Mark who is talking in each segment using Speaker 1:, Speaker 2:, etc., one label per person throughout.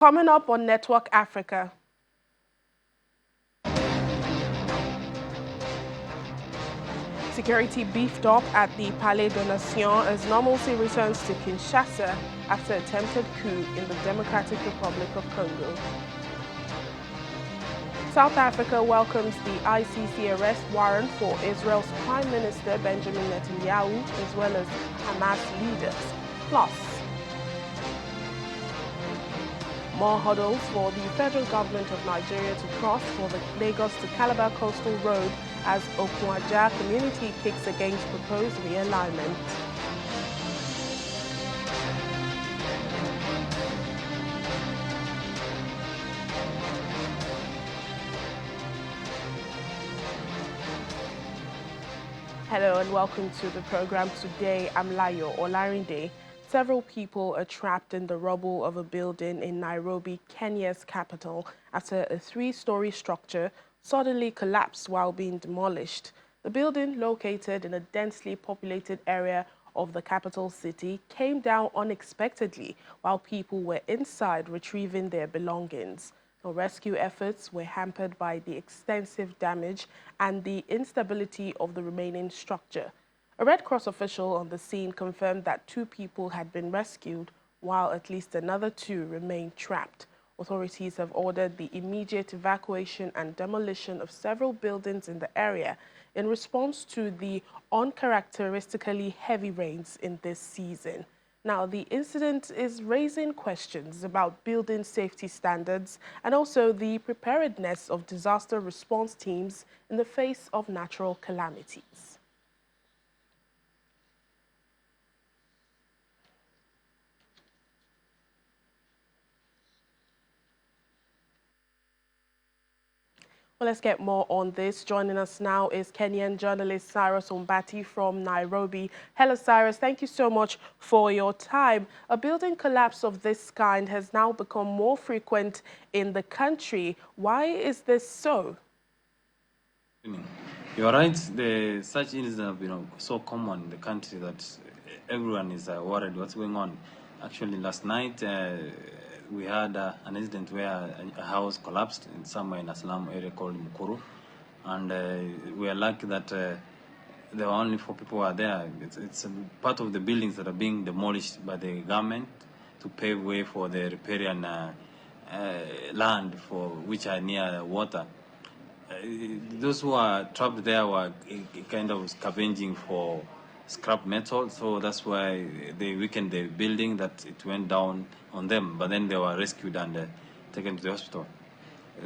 Speaker 1: Coming up on Network Africa. Security beefed up at the Palais de Nation as normalcy returns to Kinshasa after attempted coup in the Democratic Republic of Congo. South Africa welcomes the ICC arrest warrant for Israel's Prime Minister Benjamin Netanyahu as well as Hamas leaders. Plus, more hurdles for the federal government of Nigeria to cross for the Lagos to Calabar coastal road as Okuaja community kicks against proposed realignment. Hello and welcome to the program. Today, I'm Layo Olarinde. Several people are trapped in the rubble of a building in Nairobi, Kenya's capital, after a three-story structure suddenly collapsed while being demolished. The building, located in a densely populated area of the capital city, came down unexpectedly while people were inside retrieving their belongings. The rescue efforts were hampered by the extensive damage and the instability of the remaining structure. A Red Cross official on the scene confirmed that 2 people had been rescued, while at least another 2 remained trapped. Authorities have ordered the immediate evacuation and demolition of several buildings in the area in response to the uncharacteristically heavy rains in this season. Now, the incident is raising questions about building safety standards and also the preparedness of disaster response teams in the face of natural calamities. Well, let's get more on this. Joining us now is Kenyan journalist Cyrus Ombati from Nairobi. Hello, Cyrus. Thank you so much for your time. A building collapse of this kind has now become more frequent in the country. Why is this so?
Speaker 2: You're right. Such incidents have been so common in the country that everyone is worried what's going on. Actually, last night we had an incident where a house collapsed in somewhere in a slum area called Mukuru, and we are lucky that there were only 4 people who are there. It's part of the buildings that are being demolished by the government to pave way for the riparian land for which are near water. Those who are trapped there were kind of scavenging for scrap metal, so that's why they weakened the building, that it went down on them. But then they were rescued and taken to the hospital.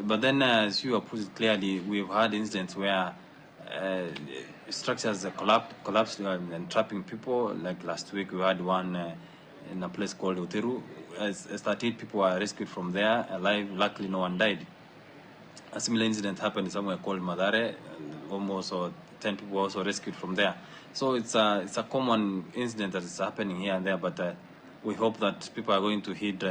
Speaker 2: But then, as you have put it clearly, we've had incidents where structures collapsed and trapping people. Like last week, we had one in a place called Uteru. As 38 people were rescued from there alive. Luckily, no one died. A similar incident happened somewhere called Madare, and almost 10 people were also rescued from there. So it's a common incident that is happening here and there, but we hope that people are going to heed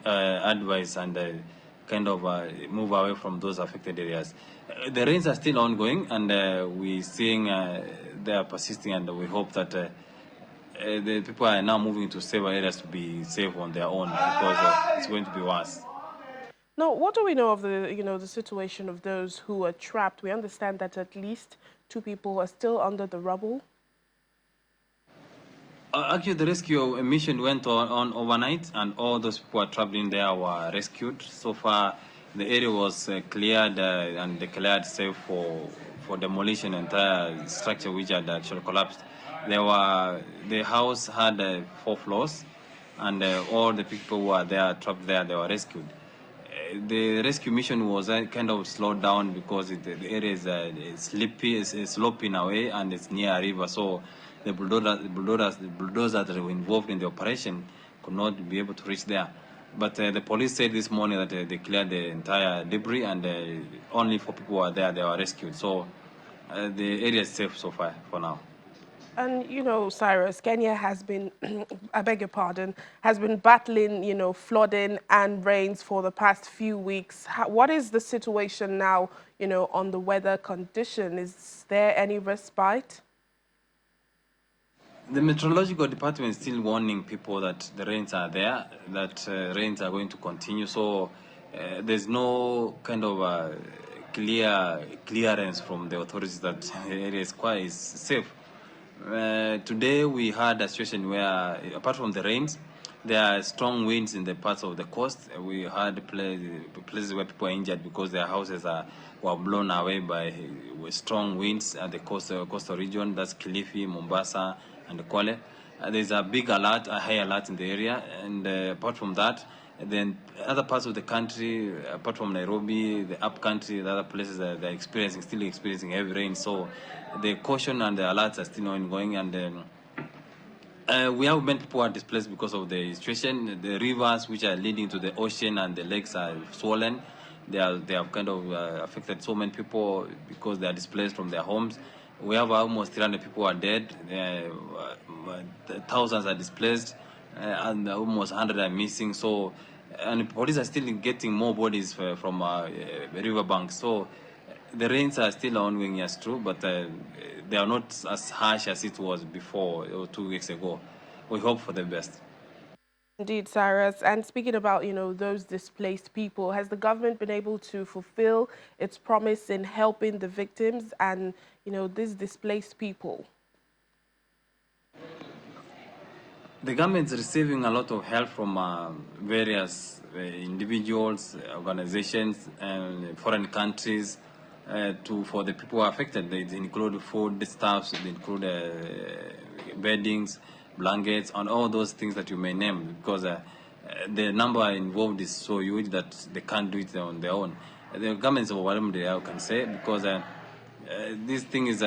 Speaker 2: advice and kind of move away from those affected areas. The rains are still ongoing, and we're seeing they are persisting, and we hope that the people are now moving to safer areas to be safe on their own, because it's going to be worse.
Speaker 1: Now, what do we know of the situation of those who are trapped? We understand that at least 2 people are still under the rubble.
Speaker 2: Actually, the rescue mission went on overnight, and all those people who are trapped in there were rescued. So far, the area was cleared and declared safe for demolition. Entire structure which had actually collapsed. The house had 4 floors, and all the people who were there trapped there, they were rescued. The rescue mission was kind of slowed down because the area is sloping in a way, and it's near a river. So the bulldozers that were involved in the operation could not be able to reach there. But the police said this morning that they cleared the entire debris, and only 4 people were there. They were rescued. So the area is safe so far for now.
Speaker 1: And, Cyrus, Kenya has been, I beg your pardon, has been battling, flooding and rains for the past few weeks. What is the situation now, on the weather condition? Is there any respite?
Speaker 2: The meteorological department is still warning people that the rains are there, that rains are going to continue. So there's no kind of clearance from the authorities that the area is safe. Today we had a situation where, apart from the rains, there are strong winds in the parts of the coast. We had places where people are injured because their houses were blown away by strong winds at the coastal region. That's Kilifi, Mombasa, and Kwale. There's a big alert, a high alert in the area. And apart from that, then other parts of the country, apart from Nairobi, the up country, the other places they're still experiencing heavy rain. So the caution and the alerts are still ongoing. And we have many people who are displaced because of the situation. The rivers which are leading to the ocean and the lakes are swollen. They have kind of affected so many people because they are displaced from their homes. We have almost 300 people who are dead. Thousands are displaced, and almost 100 are missing. So, and police are still getting more bodies from riverbanks. So, the rains are still ongoing, yes, true, but they are not as harsh as it was before or 2 weeks ago. We hope for the best.
Speaker 1: Indeed, Cyrus. And speaking about, those displaced people, has the government been able to fulfill its promise in helping the victims and, these displaced people?
Speaker 2: The government is receiving a lot of help from various individuals, organizations, and foreign countries for the people affected. They include food stuffs, they include beddings, blankets, and all those things that you may name, because the number involved is so huge that they can't do it on their own. The government is overwhelmed, I can say, because this thing is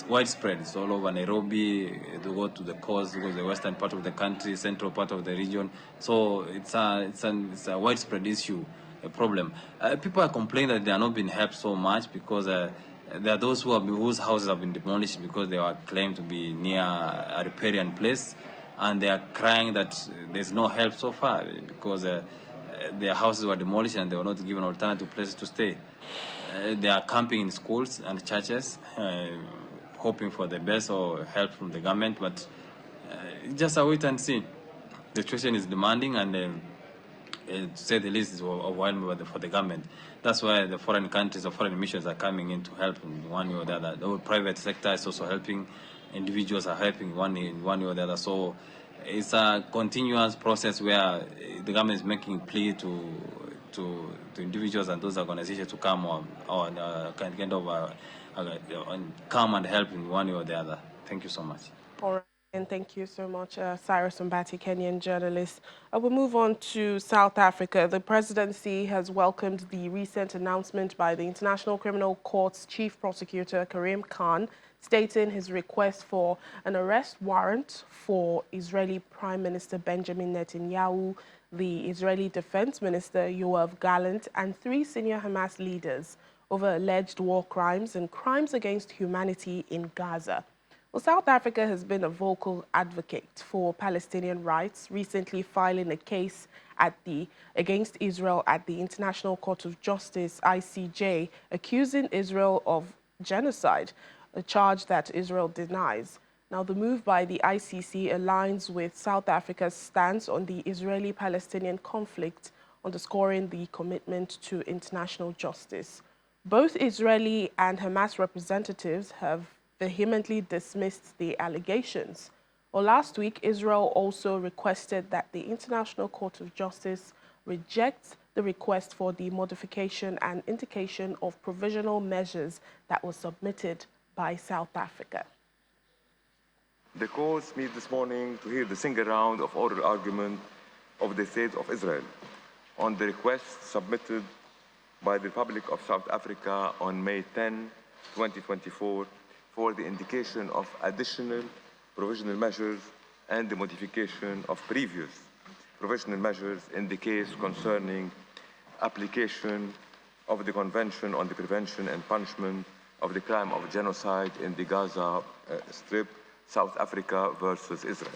Speaker 2: widespread. It's all over Nairobi. To go to the coast, to go to the western part of the country, central part of the region. So it's a widespread issue, a problem. People are complaining that they are not being helped so much because there are those whose houses have been demolished because they are claimed to be near a riparian place, and they are crying that there's no help so far because their houses were demolished and they were not given alternative places to stay. They are camping in schools and churches, hoping for the best or help from the government, but just a wait and see. The situation is demanding, and to say the least, is overwhelming for the government. That's why the foreign countries or foreign missions are coming in to help in one way or the other. The private sector is also helping. Individuals are helping one way or the other. So it's a continuous process where the government is making plea to individuals and those organizations to come on come and help in one way or the other. Thank you so much.
Speaker 1: All right. And thank you so much, Cyrus Mbati, Kenyan journalist. We'll move on to South Africa. The presidency has welcomed the recent announcement by the International Criminal Court's Chief Prosecutor, Karim Khan, stating his request for an arrest warrant for Israeli Prime Minister Benjamin Netanyahu, the Israeli Defense Minister Yoav Gallant, and 3 senior Hamas leaders over alleged war crimes and crimes against humanity in Gaza. Well, South Africa has been a vocal advocate for Palestinian rights, recently filing a case against Israel at the International Court of Justice, ICJ, accusing Israel of genocide, a charge that Israel denies. Now, the move by the ICC aligns with South Africa's stance on the Israeli-Palestinian conflict, underscoring the commitment to international justice. Both Israeli and Hamas representatives have vehemently dismissed the allegations. Well, last week, Israel also requested that the International Court of Justice reject the request for the modification and indication of provisional measures that was submitted by South Africa.
Speaker 3: The court meets this morning to hear the single round of oral argument of the State of Israel on the request submitted by the Republic of South Africa on May 10, 2024, for the indication of additional provisional measures and the modification of previous provisional measures in the case concerning application of the Convention on the Prevention and Punishment of the Crime of Genocide in the Gaza Strip, South Africa versus Israel.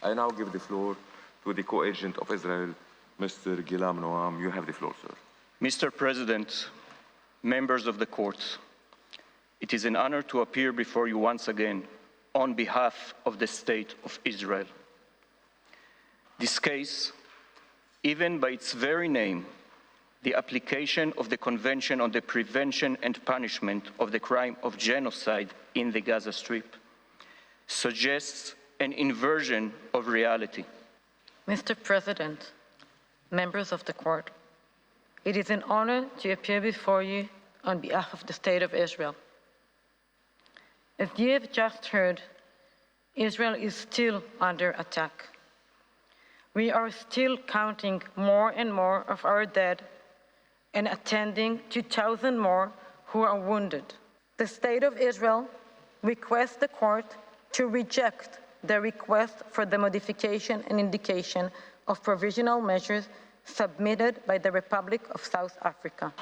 Speaker 3: I now give the floor to the co-agent of Israel, Mr. Ghilam Noam. You have the floor, sir.
Speaker 4: Mr. President, members of the court, it is an honor to appear before you once again on behalf of the State of Israel. This case, even by its very name, the application of the Convention on the Prevention and Punishment of the Crime of Genocide in the Gaza Strip, suggests an inversion of reality.
Speaker 5: Mr. President, members of the court, it is an honor to appear before you on behalf of the State of Israel. As you have just heard, Israel is still under attack. We are still counting more and more of our dead and attending 2,000 more who are wounded. The State of Israel requests the court to reject the request for the modification and indication of provisional measures submitted by the Republic of South Africa.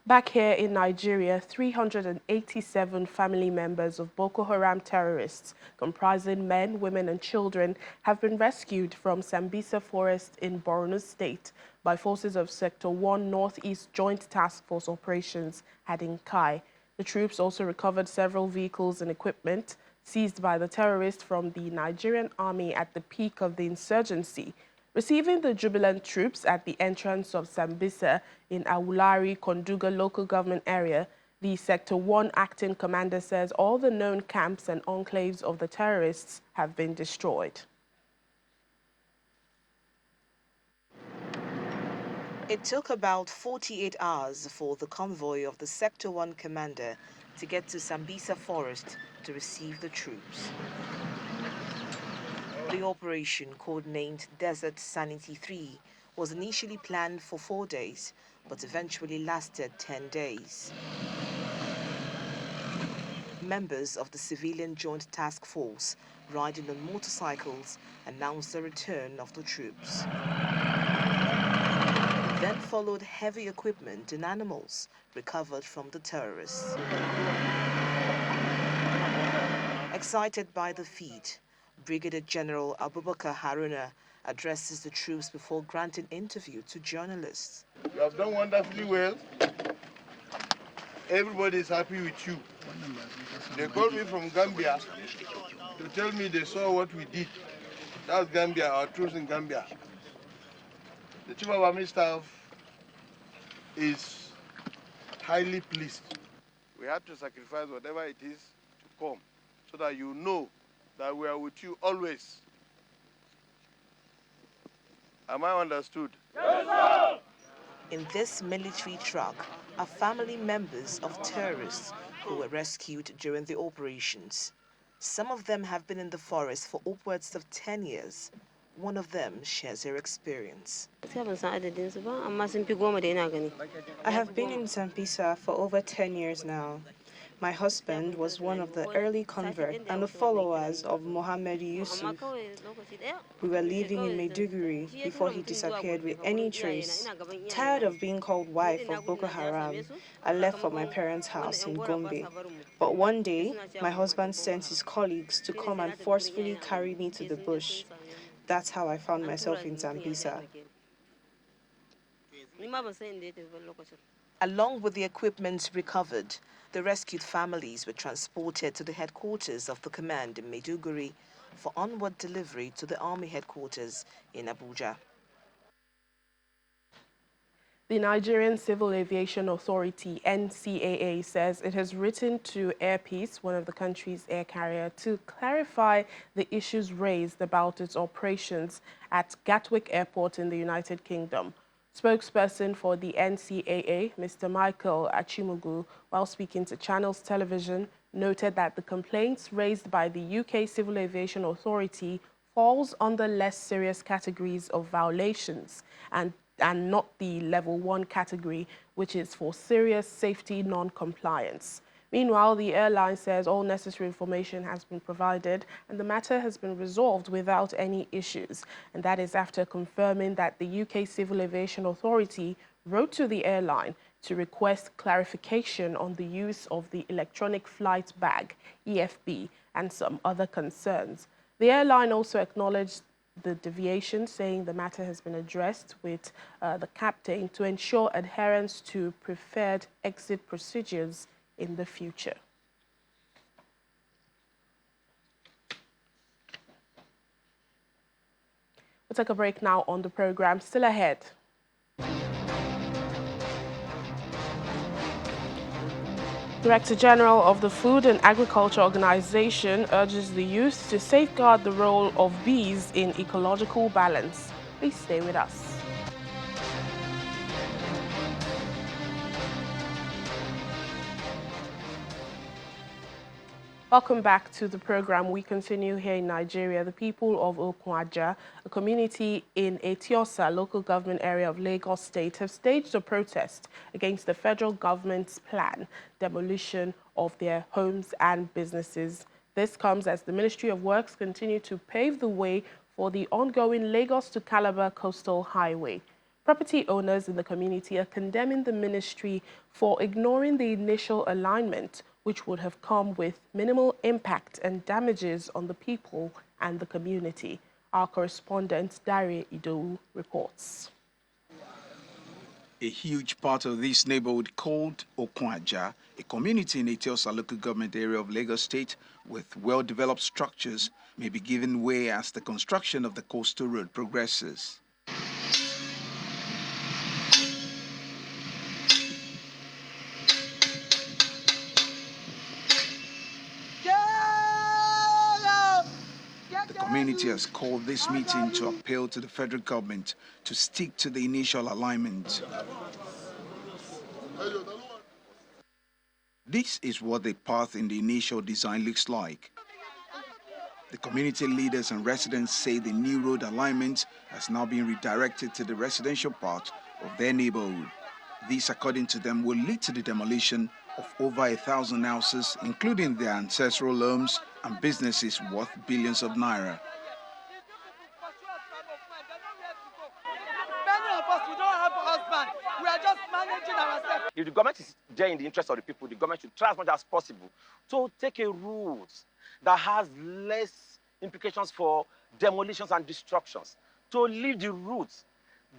Speaker 1: Back here in Nigeria, 387 family members of Boko Haram terrorists, comprising men, women and children, have been rescued from Sambisa Forest in Borno State by forces of Sector 1 Northeast Joint Task Force Operations heading Kai. The troops also recovered several vehicles and equipment seized by the terrorists from the Nigerian army at the peak of the insurgency. Receiving the jubilant troops at the entrance of Sambisa in Awulari, Konduga local government area, the Sector 1 acting commander says all the known camps and enclaves of the terrorists have been destroyed.
Speaker 6: It took about 48 hours for the convoy of the Sector 1 commander to get to Sambisa Forest to receive the troops. The operation, codenamed Desert Sanity 3, was initially planned for 4 days, but eventually lasted 10 days. Members of the Civilian Joint Task Force, riding on motorcycles, announced the return of the troops. Then followed heavy equipment and animals recovered from the terrorists. Excited by the feat, Brigadier General Abubakar Haruna addresses the troops before granting interview to journalists.
Speaker 7: You have done wonderfully well. Everybody is happy with you. They called me from Gambia to tell me they saw what we did. That's Gambia, our troops in Gambia. The Chief of Army Staff is highly pleased. We had to sacrifice whatever it is to come so that you know that we are with you always. Am I understood?
Speaker 6: Yes, sir! In this military truck are family members of terrorists who were rescued during the operations. Some of them have been in the forest for upwards of 10 years. One of them shares her experience.
Speaker 8: I have been in
Speaker 9: Sambisa for over 10 years now. My husband was one of the early converts and the followers of Mohammed Yusuf. We were living in Maiduguri before he disappeared with any trace. Tired of being called wife of Boko Haram, I left for my parents' house in Gombe. But one day, my husband sent his colleagues to come and forcefully carry me to the bush. That's how I found myself in Sambisa.
Speaker 6: Along with the equipment recovered, the rescued families were transported to the headquarters of the command in Maiduguri for onward delivery to the army headquarters in Abuja.
Speaker 1: The Nigerian Civil Aviation Authority, NCAA, says it has written to Air Peace, one of the country's air carrier, to clarify the issues raised about its operations at Gatwick Airport in the United Kingdom. Spokesperson for the NCAA, Mr. Michael Achimugu, while speaking to Channels Television, noted that the complaints raised by the UK Civil Aviation Authority falls under less serious categories of violations and not the level 1 category, which is for serious safety non-compliance. Meanwhile, the airline says all necessary information has been provided and the matter has been resolved without any issues. And that is after confirming that the UK Civil Aviation Authority wrote to the airline to request clarification on the use of the electronic flight bag, EFB, and some other concerns. The airline also acknowledged the deviation, saying the matter has been addressed with the captain to ensure adherence to preferred exit procedures in the future. We'll take a break now on the program. Still ahead. Director General of the Food and Agriculture Organization urges the youth to safeguard the role of bees in ecological balance. Please stay with us. Welcome back to the program. We continue here in Nigeria. The people of Okwaja, a community in Etiosa, local government area of Lagos State, have staged a protest against the federal government's plan, demolition of their homes and businesses. This comes as the Ministry of Works continue to pave the way for the ongoing Lagos to Calabar Coastal Highway. Property owners in the community are condemning the ministry for ignoring the initial alignment, which would have come with minimal impact and damages on the people and the community. Our correspondent, Dare Idowu, reports.
Speaker 8: A huge part of this neighborhood called Okwaja, a community in Etiosa local government area of Lagos State with well-developed structures, may be given way as the construction of the coastal road progresses. The community has called this meeting to appeal to the federal government to stick to the initial alignment. This is what the path in the initial design looks like. The community leaders and residents say the new road alignment has now been redirected to the residential part of their neighborhood. This, according to them, will lead to the demolition of over 1,000 houses, including their ancestral homes and businesses worth billions of naira.
Speaker 10: Many of us, we don't have a husband. We are just managing ourselves. If the government is there in the interest of the people, the government should try as much as possible to take a route that has less implications for demolitions and destructions, to leave the routes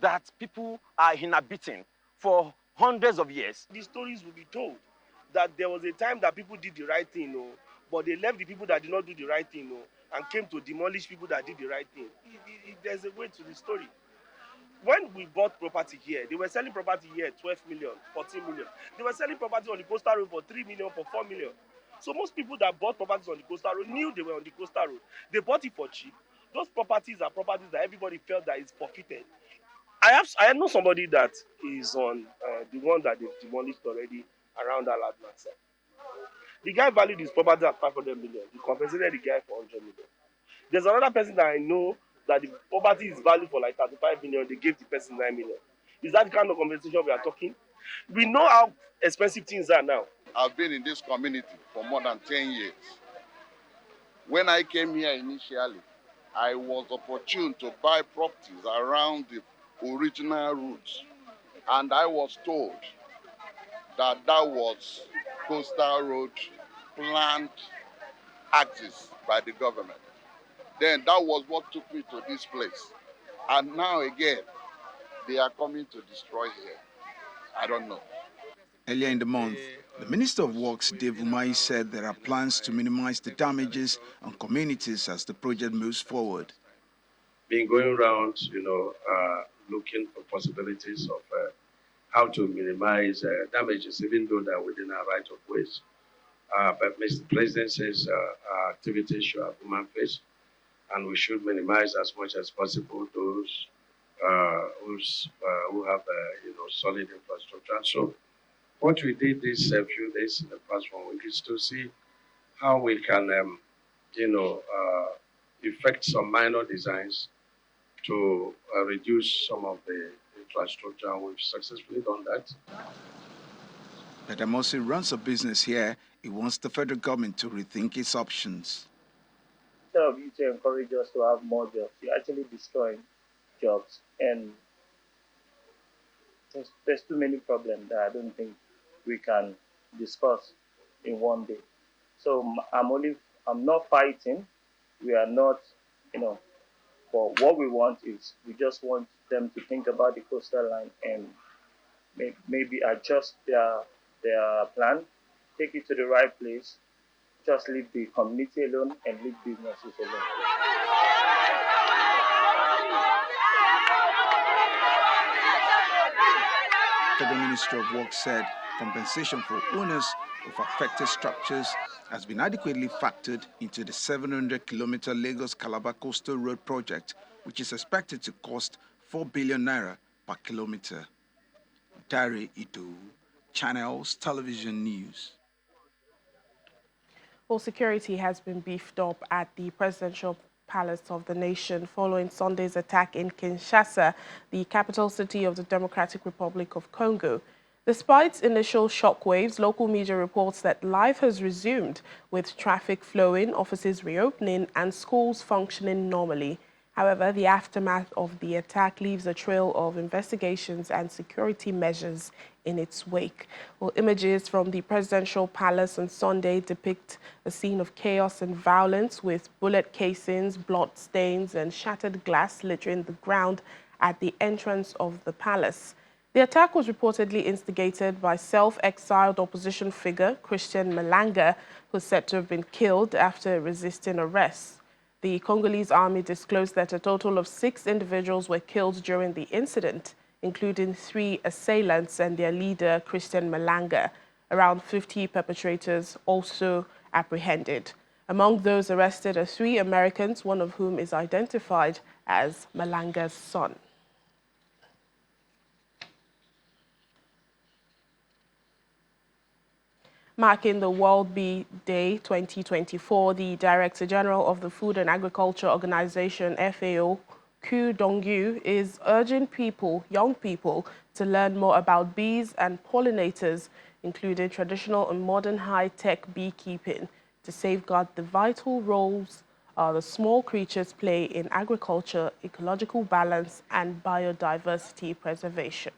Speaker 10: that people are inhabiting for hundreds of years.
Speaker 11: The stories will be told that there was a time that people did the right thing, but they left the people that did not do the right thing, and came to demolish people that did the right thing. There's a way to the story. When we bought property here, they were selling property here 12 million, 14 million. They were selling property on the coastal road for 3 million, for 4 million. So most people that bought properties on the coastal road knew they were on the coastal road. They bought it for cheap. Those properties are properties that everybody felt that is forfeited. I know somebody that is on the one that they've demolished already around that land. The guy valued his property at 500 million. He compensated the guy for 100 million. There's another person that I know that the property is valued for like 35 million. They gave the person 9 million. Is that the kind of compensation we are talking? We know how expensive things are now.
Speaker 12: I've been in this community for more than 10 years. When I came here initially, I was opportune to buy properties around the original routes, and I was told that that was coastal road planned axis by the government. Then that was what took me to this place, and now again they are coming to destroy here. I don't know.
Speaker 8: Earlier in the month, the Minister of Works, Dave Umahi, said there are plans to minimize the damages on communities as the project moves forward.
Speaker 13: Been going around, looking for possibilities of how to minimize damages, even though they're within our right of ways. But Mr. President says our activities should have human face, and we should minimize as much as possible those who have solid infrastructure. So what we did these few days in the past 1 week is to see how we can, effect some minor designs to reduce some of the infrastructure. We've successfully done that.
Speaker 8: Pedamosi runs a business here. He wants the federal government to rethink its options.
Speaker 14: Instead of you to encourage us to have more jobs, you're actually destroying jobs. And there's too many problems that I don't think we can discuss in one day. So I'm not fighting. We are not, But what we want is we just want them to think about the coastal line and maybe adjust their plan, take it to the right place, just leave the community alone and leave businesses alone.
Speaker 8: The Ministry of Work said compensation for owners of affected structures has been adequately factored into the 700-kilometer Lagos-Calabar Coastal Road project, which is expected to cost 4 billion naira per kilometer. Dare Ido, Channels Television News.
Speaker 1: Well, security has been beefed up at the presidential palace of the nation following Sunday's attack in Kinshasa, the capital city of the Democratic Republic of Congo. Despite initial shockwaves, local media reports that life has resumed, with traffic flowing, offices reopening, and schools functioning normally. However, the aftermath of the attack leaves a trail of investigations and security measures in its wake. Well, images from the presidential palace on Sunday depict a scene of chaos and violence, with bullet casings, blood stains, and shattered glass littering the ground at the entrance of the palace. The attack was reportedly instigated by self-exiled opposition figure Christian Malanga, who is said to have been killed after resisting arrest. The Congolese army disclosed that a total of 6 individuals were killed during the incident, including 3 assailants and their leader, Christian Malanga. Around 50 perpetrators also apprehended. Among those arrested are 3 Americans, one of whom is identified as Malanga's son. Marking the World Bee Day 2024, the Director General of the Food and Agriculture Organization, FAO, Ku Dongyu, is urging young people, to learn more about bees and pollinators, including traditional and modern high-tech beekeeping, to safeguard the vital roles the small creatures play in agriculture, ecological balance, and biodiversity preservation.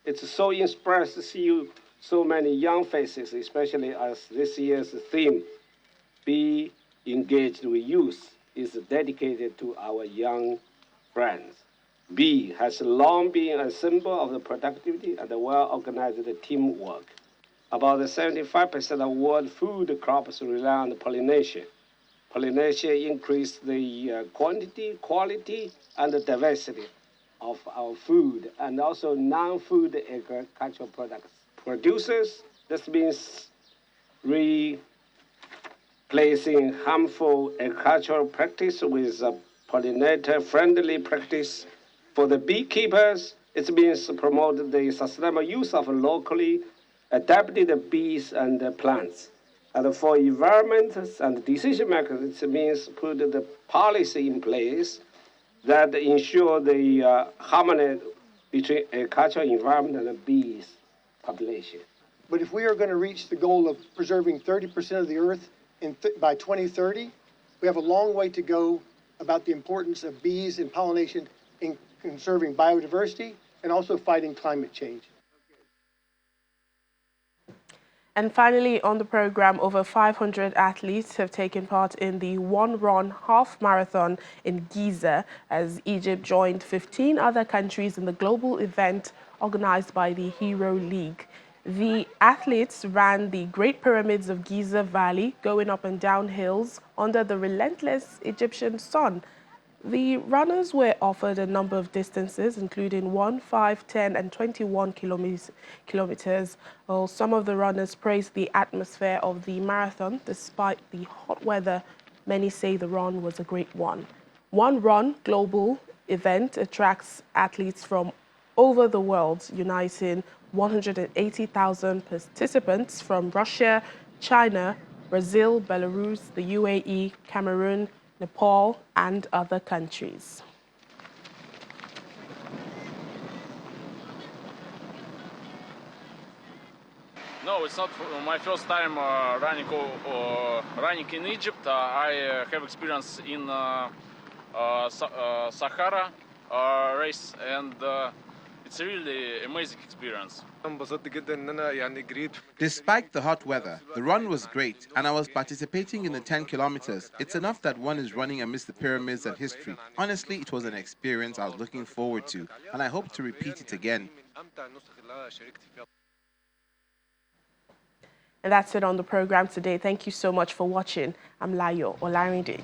Speaker 15: It's so inspiring to see so many young faces, especially as this year's theme, Be Engaged with Youth, is dedicated to our young friends. Bee has long been a symbol of the productivity and the well-organized teamwork. About 75% of world food crops rely on pollination. Pollination increases the quantity, quality, and the diversity of our food and also non-food agricultural products. Producers, this means replacing harmful agricultural practice with pollinator-friendly practice. For the beekeepers, it means promote the sustainable use of locally adapted bees and plants. And for environment and decision makers, it means put the policy in place that ensure the harmony between agricultural environment and the bees population.
Speaker 16: But if we are going to reach the goal of preserving 30% of the earth by 2030, we have a long way to go about the importance of bees and pollination in conserving biodiversity and also fighting climate change.
Speaker 1: And finally, on the program, over 500 athletes have taken part in the one-run half marathon in Giza as Egypt joined 15 other countries in the global event organized by the Hero League. The athletes ran the Great Pyramids of Giza Valley, going up and down hills under the relentless Egyptian sun. The runners were offered a number of distances, including 1, 5, 10, and 21 kilometers. Well, some of the runners praised the atmosphere of the marathon. Despite the hot weather, many say the run was a great one. One Run global event attracts athletes from over the world, uniting 180,000 participants from Russia, China, Brazil, Belarus, the UAE, Cameroon, Nepal, and other countries.
Speaker 17: No, it's not my first time running in Egypt. I have experience in Sahara race, and it's a really amazing experience.
Speaker 18: Despite the hot weather, the run was great, and I was participating in the 10 kilometers. It's enough that one is running amidst the pyramids and history. Honestly, it was an experience I was looking forward to, and I hope to repeat it again.
Speaker 1: And that's it on the program today. Thank you so much for watching. I'm Layo Olarinde.